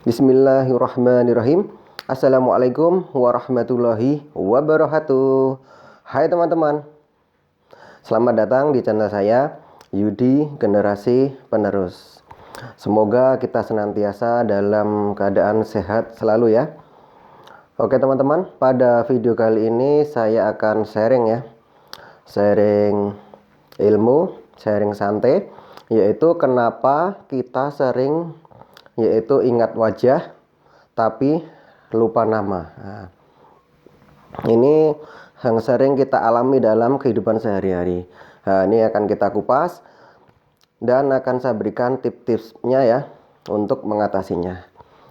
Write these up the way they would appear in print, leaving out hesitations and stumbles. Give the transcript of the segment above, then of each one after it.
Bismillahirrahmanirrahim. Assalamualaikum warahmatullahi wabarakatuh. Hai teman-teman, selamat datang di channel saya, Yudi Generasi Penerus. Semoga kita senantiasa dalam keadaan sehat selalu ya. Oke teman-teman, pada video kali ini saya akan sharing ya, sharing ilmu, sharing santai, yaitu kenapa kita sering ingat wajah tapi lupa nama. Nah, ini yang sering kita alami dalam kehidupan sehari-hari. Nah, ini akan kita kupas dan akan saya berikan tips-tipsnya ya untuk mengatasinya.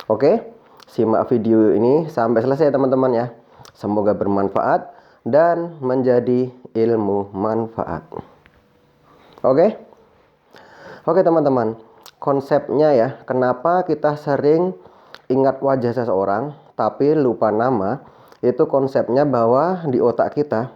Oke, simak video ini sampai selesai teman-teman ya. Semoga bermanfaat dan menjadi ilmu manfaat. Oke teman-teman, konsepnya ya, kenapa kita sering ingat wajah seseorang tapi lupa nama, itu konsepnya bahwa di otak kita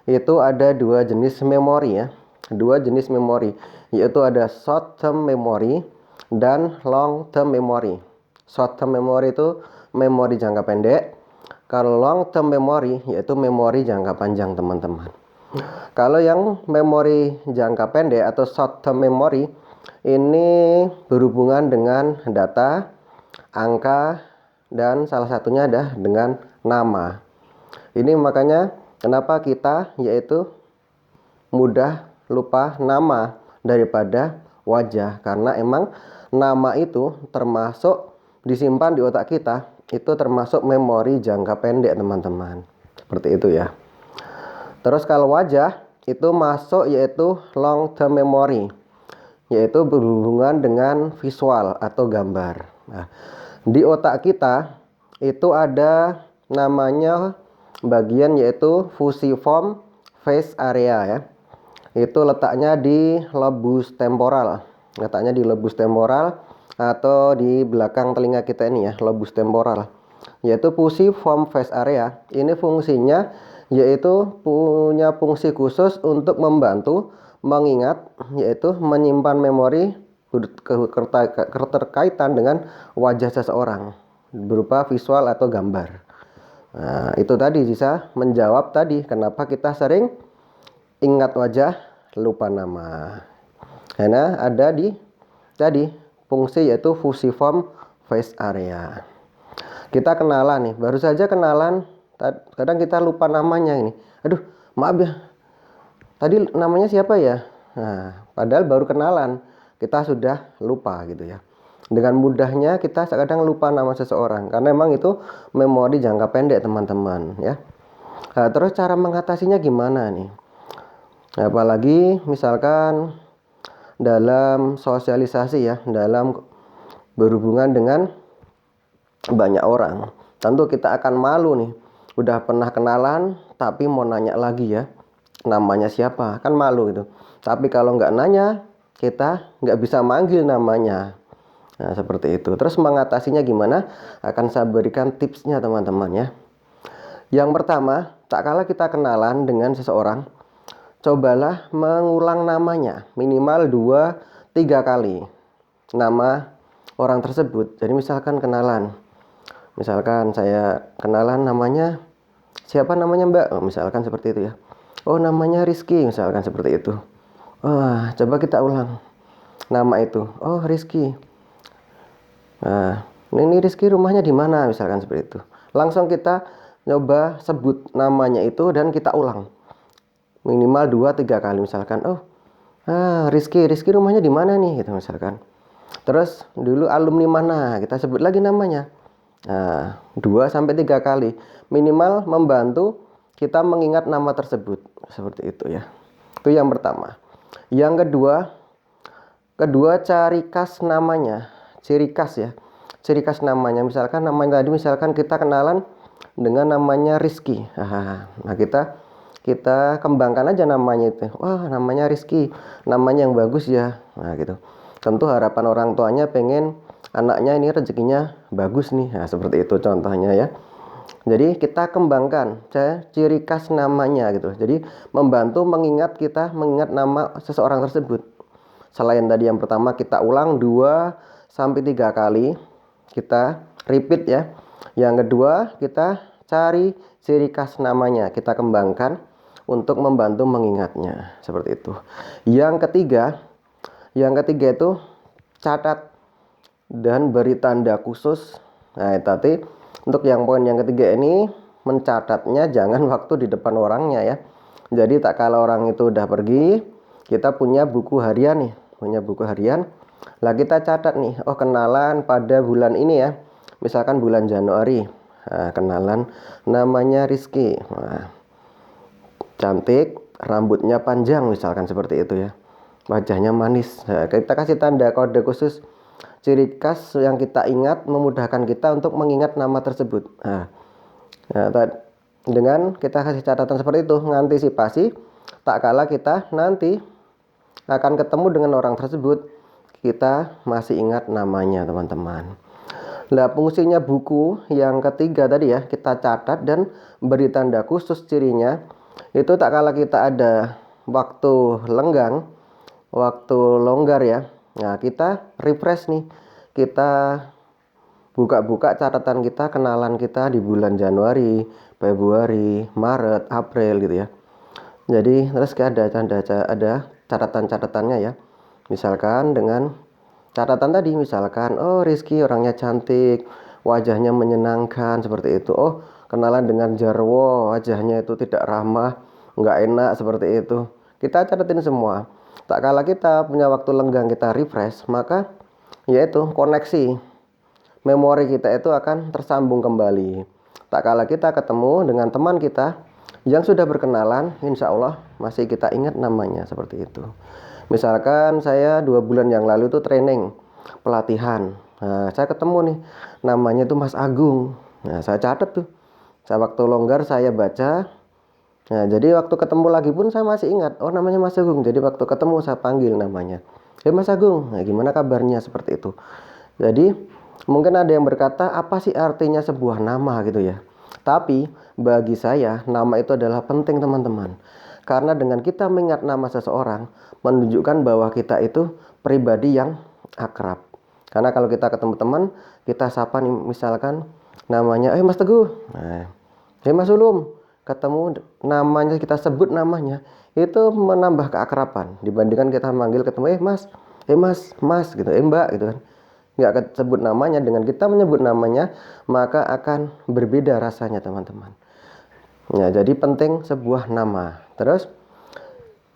itu ada dua jenis memori ya. Dua jenis memori, yaitu ada short term memory dan long term memory. Short term memory itu memori jangka pendek. Kalau long term memory yaitu memori jangka panjang teman-teman. Kalau yang memori jangka pendek atau short term memory ini berhubungan dengan data, angka, dan salah satunya adalah dengan nama. Ini makanya kenapa kita mudah lupa nama daripada wajah, karena emang nama itu termasuk disimpan di otak kita, itu termasuk memori jangka pendek teman-teman. Seperti itu ya. Terus kalau wajah itu masuk yaitu long term memory, yaitu berhubungan dengan visual atau gambar. Nah, di otak kita itu ada namanya bagian yaitu fusiform face area ya. Itu letaknya di lobus temporal. Letaknya di lobus temporal atau di belakang telinga kita ini ya, lobus temporal. Yaitu fusiform face area. Ini fungsinya yaitu punya fungsi khusus untuk membantu mengingat, yaitu menyimpan memori keterkaitan dengan wajah seseorang berupa visual atau gambar. Nah, itu tadi bisa menjawab tadi kenapa kita sering ingat wajah lupa nama. Karena ada di tadi fungsi yaitu fusiform face area. Kita kenalan nih, baru saja kenalan, kadang kita lupa namanya ini. Aduh, maaf ya, tadi namanya siapa ya? Nah, padahal baru kenalan, kita sudah lupa gitu ya. Dengan mudahnya kita kadang lupa nama seseorang, karena memang itu memori jangka pendek teman-teman ya. Nah, terus cara mengatasinya gimana nih? Apalagi misalkan dalam sosialisasi ya, dalam berhubungan dengan banyak orang, tentu kita akan malu nih. Udah pernah kenalan tapi mau nanya lagi ya, namanya siapa, kan malu gitu. Tapi kalau nggak nanya, kita nggak bisa manggil namanya. Nah, seperti itu. Terus mengatasinya gimana? Akan saya berikan tipsnya teman-teman ya. Yang pertama, tak kala kita kenalan dengan seseorang, cobalah mengulang namanya minimal 2-3 kali nama orang tersebut. Jadi misalkan kenalan, misalkan saya kenalan namanya, siapa namanya Mbak? Oh, misalkan seperti itu ya. Oh, namanya Rizky, misalkan seperti itu. Wah, coba kita ulang nama itu. Oh, Rizky. Nah, ini Rizky rumahnya di mana? Misalkan seperti itu. Langsung kita coba sebut namanya itu dan kita ulang. Minimal 2-3 kali misalkan. Oh, Rizky rumahnya di mana nih? Gitu misalkan. Terus dulu alumni mana? Kita sebut lagi namanya. Nah, 2-3 kali minimal membantu kita mengingat nama tersebut. Seperti itu ya. Itu yang pertama. Yang kedua cari khas namanya, ciri khas ya, ciri khas namanya. Misalkan namanya tadi, misalkan kita kenalan dengan namanya Rizky. Nah, kita kembangkan aja namanya itu. Wah, namanya Rizky, namanya yang bagus ya. Nah gitu. Tentu harapan orang tuanya pengen anaknya ini rezekinya bagus nih. Nah, seperti itu contohnya ya. Jadi kita kembangkan ciri khas namanya gitu. Jadi membantu mengingat nama seseorang tersebut. Selain tadi yang pertama kita ulang 2-3 kali kita repeat ya. Yang kedua, kita cari ciri khas namanya, kita kembangkan untuk membantu mengingatnya, seperti itu. Yang ketiga itu catat dan beri tanda khusus. Nah, tadi untuk yang poin yang ketiga ini, mencatatnya jangan waktu di depan orangnya ya. Jadi tak kala orang itu udah pergi, kita punya buku harian nih, lah kita catat nih, oh kenalan pada bulan ini ya, misalkan bulan Januari. Nah, kenalan namanya Rizky. Nah, cantik, rambutnya panjang misalkan seperti itu ya, wajahnya manis. Nah, kita kasih tanda kode khusus, ciri khas yang kita ingat, memudahkan kita untuk mengingat nama tersebut. Nah, dengan kita kasih catatan seperti itu, mengantisipasi tak kala kita nanti akan ketemu dengan orang tersebut, kita masih ingat namanya teman-teman. Nah, fungsinya buku yang ketiga tadi ya, kita catat dan beri tanda khusus cirinya. Itu tak kala kita ada waktu lenggang, waktu longgar ya, nah kita refresh nih, kita buka-buka catatan kita, kenalan kita di bulan Januari, Februari, Maret, April gitu ya. Jadi terus ada catatan-catatannya ya. Misalkan dengan catatan tadi, misalkan oh Rizky orangnya cantik, wajahnya menyenangkan seperti itu. Oh, kenalan dengan Jarwo, wajahnya itu tidak ramah, nggak enak seperti itu. Kita catatin semua. Tak kala kita punya waktu lenggang, kita refresh, maka yaitu koneksi memori kita itu akan tersambung kembali. Tak kala kita ketemu dengan teman kita yang sudah berkenalan, insya Allah masih kita ingat namanya, seperti itu. Misalkan saya 2 bulan yang lalu itu training pelatihan, nah saya ketemu nih, namanya tuh Mas Agung. Nah saya catat tuh, saya waktu longgar saya baca. Nah jadi waktu ketemu lagi pun saya masih ingat, oh namanya Mas Agung. Jadi waktu ketemu saya panggil namanya, Mas Agung, nah gimana kabarnya, seperti itu. Jadi mungkin ada yang berkata, apa sih artinya sebuah nama gitu ya. Tapi bagi saya nama itu adalah penting teman-teman. Karena dengan kita mengingat nama seseorang, menunjukkan bahwa kita itu pribadi yang akrab. Karena kalau kita ketemu teman, kita sapa nih, misalkan namanya Mas Teguh, nah, Mas Ulum, ketemu namanya, kita sebut namanya, itu menambah keakraban dibandingkan kita manggil ketemu Mas gitu, Mbak gitu kan. Nggak sebut namanya, dengan kita menyebut namanya maka akan berbeda rasanya teman-teman. Ya, jadi penting sebuah nama. Terus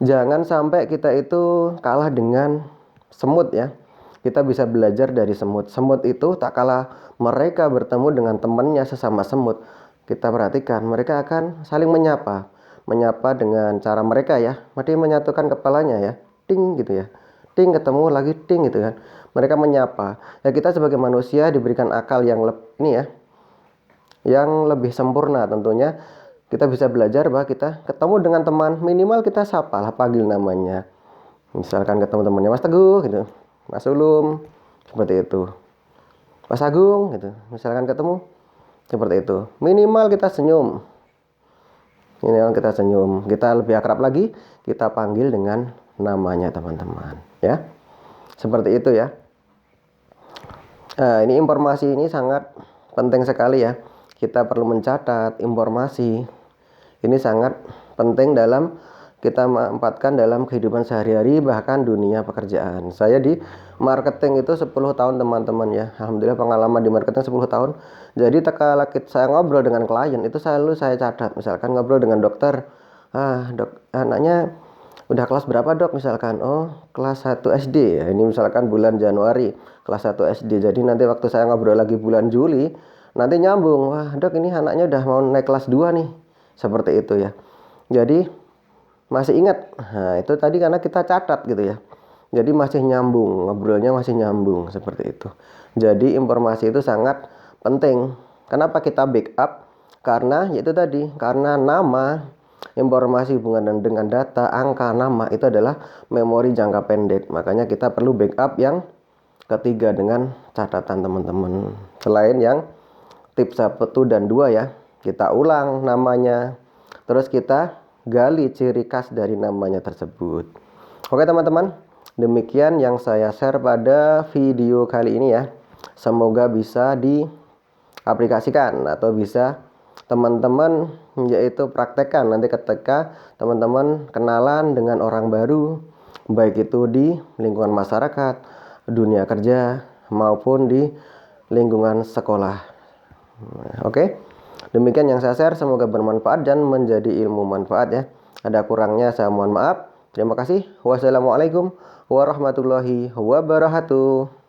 jangan sampai kita itu kalah dengan semut ya. Kita bisa belajar dari semut. Semut itu tak kalah mereka bertemu dengan temannya sesama semut, kita perhatikan mereka akan saling menyapa dengan cara mereka ya. Mesti menyatukan kepalanya ya, ting gitu ya, ting, ketemu lagi ting gitu kan. Mereka menyapa. Ya kita sebagai manusia diberikan akal yang yang lebih sempurna tentunya. Kita bisa belajar bahwa kita ketemu dengan teman, minimal kita sapa lah, panggil namanya. Misalkan ketemu temannya Mas Teguh gitu, Mas Ulum, seperti itu, Mas Agung gitu. Misalkan ketemu seperti itu, minimal kita senyum. Kita lebih akrab lagi, kita panggil dengan namanya teman-teman ya. Seperti itu ya. Nah, ini informasi ini sangat penting sekali ya. Kita perlu mencatat informasi. Ini sangat penting dalam kita manfaatkan dalam kehidupan sehari-hari, bahkan dunia pekerjaan. Saya di marketing itu 10 tahun teman-teman ya. Alhamdulillah pengalaman di marketing 10 tahun. Jadi tatkala saya ngobrol dengan klien itu selalu saya catat. Misalkan ngobrol dengan dokter, dok, anaknya udah kelas berapa dok, misalkan oh kelas 1 SD ya, ini misalkan bulan Januari kelas 1 SD. Jadi nanti waktu saya ngobrol lagi bulan Juli, nanti nyambung, wah dok ini anaknya udah mau naik kelas 2 nih, seperti itu ya. Jadi masih ingat, nah itu tadi karena kita catat gitu ya. Jadi masih nyambung, ngobrolnya masih nyambung, seperti itu. Jadi informasi itu sangat penting. Kenapa kita backup? Karena yaitu tadi, karena nama, informasi hubungan dengan data, angka, nama itu adalah memori jangka pendek. Makanya kita perlu backup yang ketiga dengan catatan teman-teman. Selain yang tips 1 dan 2 ya, kita ulang namanya, terus kita gali ciri khas dari namanya tersebut. Oke teman-teman, demikian yang saya share pada video kali ini ya. semoga bisa diaplikasikan atau bisa teman-teman yaitu praktekkan nanti ketika teman-teman kenalan dengan orang baru, baik itu di lingkungan masyarakat, dunia kerja, maupun di lingkungan sekolah. Oke, demikian yang saya share, semoga bermanfaat dan menjadi ilmu manfaat ya. Ada kurangnya saya mohon maaf. Terima kasih. Wassalamualaikum warahmatullahi wabarakatuh.